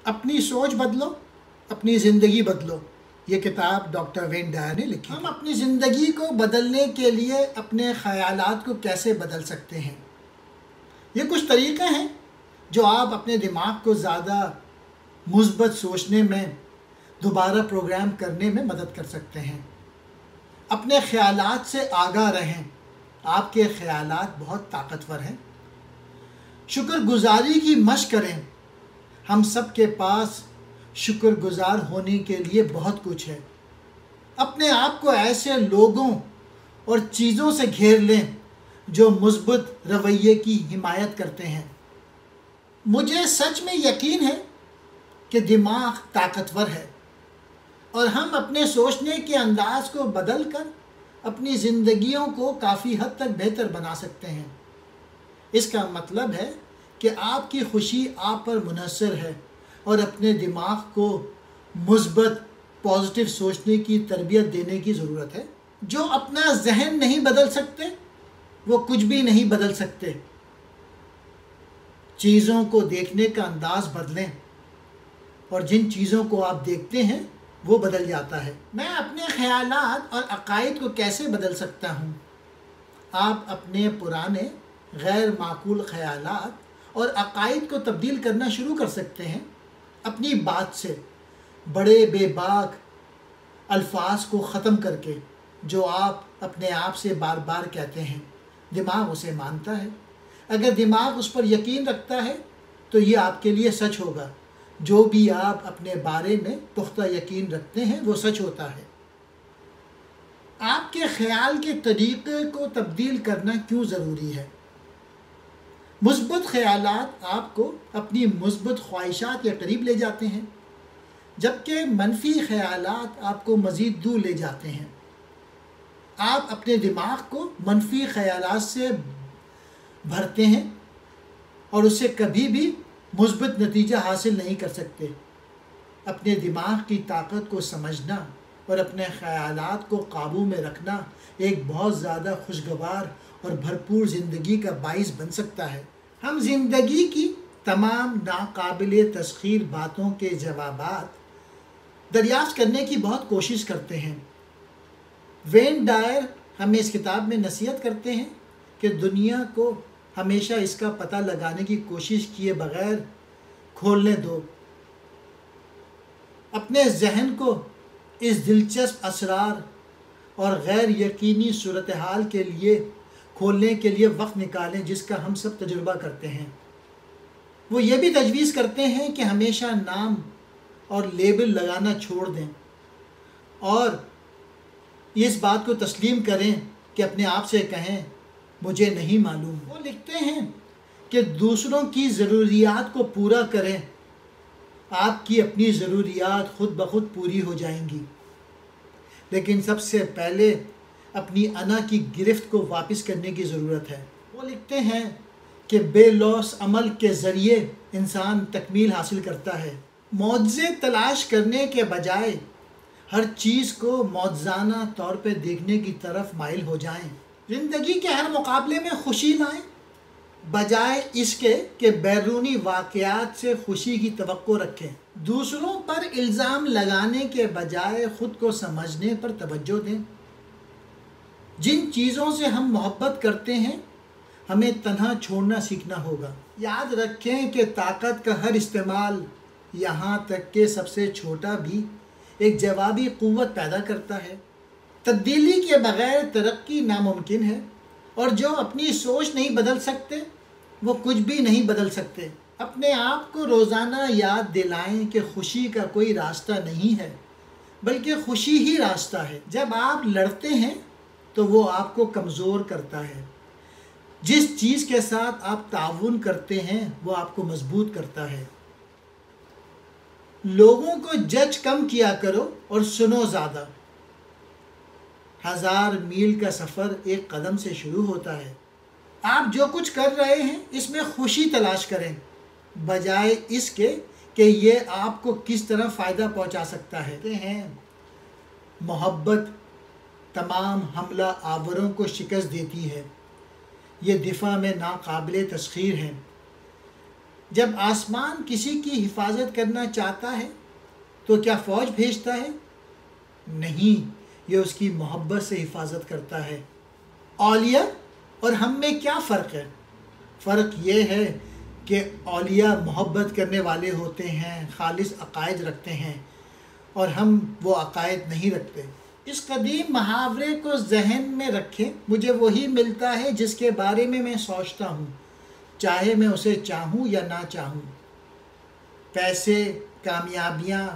اپنی سوچ بدلو، اپنی زندگی بدلو، یہ کتاب ڈاکٹر وین ڈائر نے لکھی۔ ہم اپنی زندگی کو بدلنے کے لیے اپنے خیالات کو کیسے بدل سکتے ہیں؟ یہ کچھ طریقے ہیں جو آپ اپنے دماغ کو زیادہ مثبت سوچنے میں، دوبارہ پروگرام کرنے میں مدد کر سکتے ہیں۔ اپنے خیالات سے آگاہ رہیں، آپ کے خیالات بہت طاقتور ہیں۔ شکر گزاری کی مشق کریں، ہم سب کے پاس شکر گزار ہونے کے لیے بہت کچھ ہے۔ اپنے آپ کو ایسے لوگوں اور چیزوں سے گھیر لیں جو مثبت رویے کی حمایت کرتے ہیں۔ مجھے سچ میں یقین ہے کہ دماغ طاقتور ہے اور ہم اپنے سوچنے کے انداز کو بدل کر اپنی زندگیوں کو کافی حد تک بہتر بنا سکتے ہیں۔ اس کا مطلب ہے کہ آپ کی خوشی آپ پر منحصر ہے اور اپنے دماغ کو مثبت پازیٹیو سوچنے کی تربیت دینے کی ضرورت ہے۔ جو اپنا ذہن نہیں بدل سکتے وہ کچھ بھی نہیں بدل سکتے۔ چیزوں کو دیکھنے کا انداز بدلیں اور جن چیزوں کو آپ دیکھتے ہیں وہ بدل جاتا ہے۔ میں اپنے خیالات اور عقائد کو کیسے بدل سکتا ہوں؟ آپ اپنے پرانے غیر معقول خیالات اور عقائد کو تبدیل کرنا شروع کر سکتے ہیں۔ اپنی بات سے بڑے بے باک الفاظ کو ختم کر کے جو آپ اپنے آپ سے بار بار کہتے ہیں، دماغ اسے مانتا ہے۔ اگر دماغ اس پر یقین رکھتا ہے تو یہ آپ کے لیے سچ ہوگا۔ جو بھی آپ اپنے بارے میں پختہ یقین رکھتے ہیں وہ سچ ہوتا ہے۔ آپ کے خیال کے طریقے کو تبدیل کرنا کیوں ضروری ہے؟ مثبت خیالات آپ کو اپنی مثبت خواہشات کے قریب لے جاتے ہیں، جبکہ منفی خیالات آپ کو مزید دور لے جاتے ہیں۔ آپ اپنے دماغ کو منفی خیالات سے بھرتے ہیں اور اس سے کبھی بھی مثبت نتیجہ حاصل نہیں کر سکتے۔ اپنے دماغ کی طاقت کو سمجھنا اور اپنے خیالات کو قابو میں رکھنا ایک بہت زیادہ خوشگوار اور بھرپور زندگی کا باعث بن سکتا ہے۔ ہم زندگی کی تمام ناقابل تسخیر باتوں کے جوابات دریافت کرنے کی بہت کوشش کرتے ہیں۔ وین ڈائر ہمیں اس کتاب میں نصیحت کرتے ہیں کہ دنیا کو ہمیشہ اس کا پتہ لگانے کی کوشش کیے بغیر کھولنے دو۔ اپنے ذہن کو اس دلچسپ اسرار اور غیر یقینی صورتحال کے لیے کھولنے کے لیے وقت نکالیں جس کا ہم سب تجربہ کرتے ہیں۔ وہ یہ بھی تجویز کرتے ہیں کہ ہمیشہ نام اور لیبل لگانا چھوڑ دیں اور اس بات کو تسلیم کریں کہ اپنے آپ سے کہیں مجھے نہیں معلوم۔ وہ لکھتے ہیں کہ دوسروں کی ضروریات کو پورا کریں، آپ کی اپنی ضروریات خود بخود پوری ہو جائیں گی۔ لیکن سب سے پہلے اپنی انا کی گرفت کو واپس کرنے کی ضرورت ہے۔ وہ لکھتے ہیں کہ بے لوث عمل کے ذریعے انسان تکمیل حاصل کرتا ہے۔ معجزے تلاش کرنے کے بجائے ہر چیز کو معجزانہ طور پہ دیکھنے کی طرف مائل ہو جائیں۔ زندگی کے ہر مقابلے میں خوشی لائیں بجائے اس کے کہ بیرونی واقعات سے خوشی کی توقع رکھیں۔ دوسروں پر الزام لگانے کے بجائے خود کو سمجھنے پر توجہ دیں۔ جن چیزوں سے ہم محبت کرتے ہیں ہمیں تنہا چھوڑنا سیکھنا ہوگا۔ یاد رکھیں کہ طاقت کا ہر استعمال، یہاں تک کہ سب سے چھوٹا بھی، ایک جوابی قوت پیدا کرتا ہے۔ تبدیلی کے بغیر ترقی ناممکن ہے اور جو اپنی سوچ نہیں بدل سکتے وہ کچھ بھی نہیں بدل سکتے۔ اپنے آپ کو روزانہ یاد دلائیں کہ خوشی کا کوئی راستہ نہیں ہے بلکہ خوشی ہی راستہ ہے۔ جب آپ لڑتے ہیں تو وہ آپ کو کمزور کرتا ہے، جس چیز کے ساتھ آپ تعاون کرتے ہیں وہ آپ کو مضبوط کرتا ہے۔ لوگوں کو جج کم کیا کرو اور سنو زیادہ۔ 1000 میل کا سفر ایک قدم سے شروع ہوتا ہے۔ آپ جو کچھ کر رہے ہیں اس میں خوشی تلاش کریں بجائے اس کے کہ یہ آپ کو کس طرح فائدہ پہنچا سکتا ہے۔ کہتے ہیں محبت تمام حملہ آوروں کو شکست دیتی ہے، یہ دفاع میں ناقابل تسخیر ہے۔ جب آسمان کسی کی حفاظت کرنا چاہتا ہے تو کیا فوج بھیجتا ہے؟ نہیں، یہ اس کی محبت سے حفاظت کرتا ہے۔ اولیاء اور ہم میں کیا فرق ہے؟ فرق یہ ہے کہ اولیاء محبت کرنے والے ہوتے ہیں، خالص عقائد رکھتے ہیں، اور ہم وہ عقائد نہیں رکھتے۔ اس قدیم محاورے کو ذہن میں رکھیں، مجھے وہی ملتا ہے جس کے بارے میں سوچتا ہوں، چاہے میں اسے چاہوں یا نہ چاہوں۔ پیسے، کامیابیاں،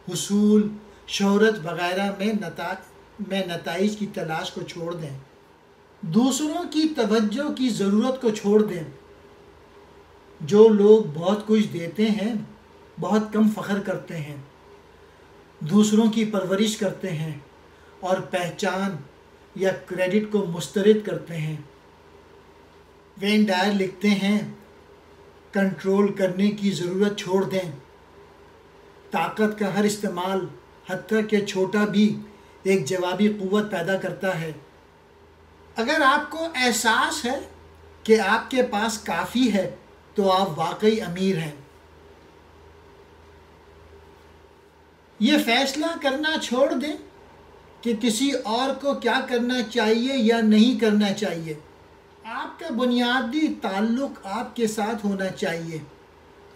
حصول، شہرت وغیرہ میں نتائج کی تلاش کو چھوڑ دیں، دوسروں کی توجہ کی ضرورت کو چھوڑ دیں۔ جو لوگ بہت کچھ دیتے ہیں بہت کم فخر کرتے ہیں، دوسروں کی پرورش کرتے ہیں اور پہچان یا کریڈٹ کو مسترد کرتے ہیں۔ وین ڈائر لکھتے ہیں، کنٹرول کرنے کی ضرورت چھوڑ دیں۔ طاقت کا ہر استعمال، حتیٰ کہ چھوٹا بھی، ایک جوابی قوت پیدا کرتا ہے۔ اگر آپ کو احساس ہے کہ آپ کے پاس کافی ہے تو آپ واقعی امیر ہیں۔ یہ فیصلہ کرنا چھوڑ دیں کہ کسی اور کو کیا کرنا چاہیے یا نہیں کرنا چاہیے۔ آپ کا بنیادی تعلق آپ کے ساتھ ہونا چاہیے،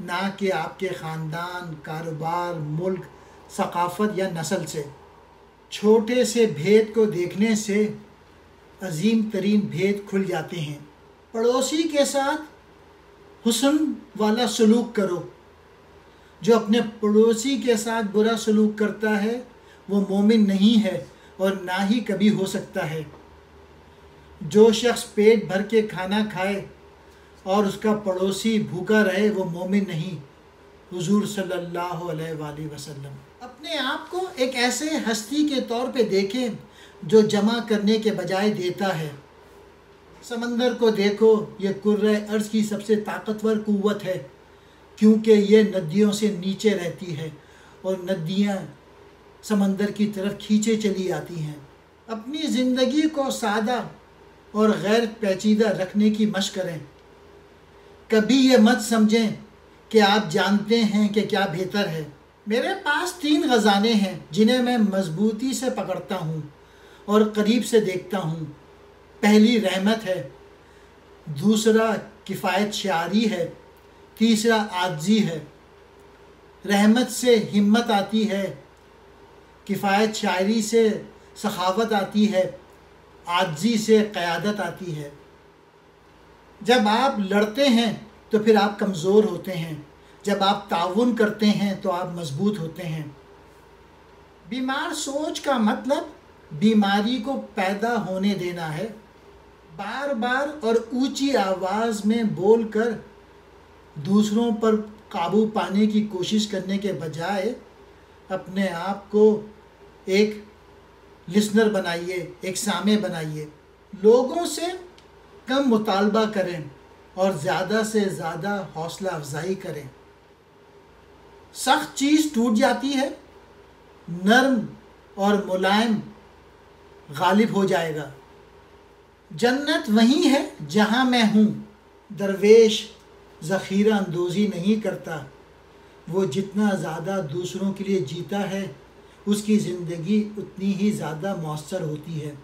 نہ کہ آپ کے خاندان، کاروبار، ملک، ثقافت یا نسل سے۔ چھوٹے سے بھید کو دیکھنے سے عظیم ترین بھید کھل جاتے ہیں۔ پڑوسی کے ساتھ حسن والا سلوک کرو۔ جو اپنے پڑوسی کے ساتھ برا سلوک کرتا ہے وہ مومن نہیں ہے اور نہ ہی کبھی ہو سکتا ہے۔ جو شخص پیٹ بھر کے کھانا کھائے اور اس کا پڑوسی بھوکا رہے وہ مومن نہیں۔ حضور صلی اللہ علیہ وآلہ وسلم۔ اپنے آپ کو ایک ایسے ہستی کے طور پہ دیکھیں جو جمع کرنے کے بجائے دیتا ہے۔ سمندر کو دیکھو، یہ کرۂ ارض کی سب سے طاقتور قوت ہے، کیونکہ یہ ندیوں سے نیچے رہتی ہے اور ندیاں سمندر کی طرف کھینچے چلی آتی ہیں۔ اپنی زندگی کو سادہ اور غیر پیچیدہ رکھنے کی مشق کریں۔ کبھی یہ مت سمجھیں کہ آپ جانتے ہیں کہ کیا بہتر ہے۔ میرے پاس 3 خزانے ہیں جنہیں میں مضبوطی سے پکڑتا ہوں اور قریب سے دیکھتا ہوں۔ پہلی رحمت ہے، دوسرا کفایت شعاری ہے، تیسرا عاجزی ہے۔ رحمت سے ہمت آتی ہے، کفایت شاعری سے سخاوت آتی ہے، عاجزی سے قیادت آتی ہے۔ جب آپ لڑتے ہیں تو پھر آپ کمزور ہوتے ہیں، جب آپ تعاون کرتے ہیں تو آپ مضبوط ہوتے ہیں۔ بیمار سوچ کا مطلب بیماری کو پیدا ہونے دینا ہے۔ بار بار اور اونچی آواز میں بول کر دوسروں پر قابو پانے کی کوشش کرنے کے بجائے اپنے آپ کو ایک لسنر بنائیے، ایک سامع بنائیے۔ لوگوں سے کم مطالبہ کریں اور زیادہ سے زیادہ حوصلہ افزائی کریں۔ سخت چیز ٹوٹ جاتی ہے، نرم اور ملائم غالب ہو جائے گا۔ جنت وہیں ہے جہاں میں ہوں۔ درویش ذخیرہ اندوزی نہیں کرتا، وہ جتنا زیادہ دوسروں کے لیے جیتا ہے اس کی زندگی اتنی ہی زیادہ مؤثر ہوتی ہے۔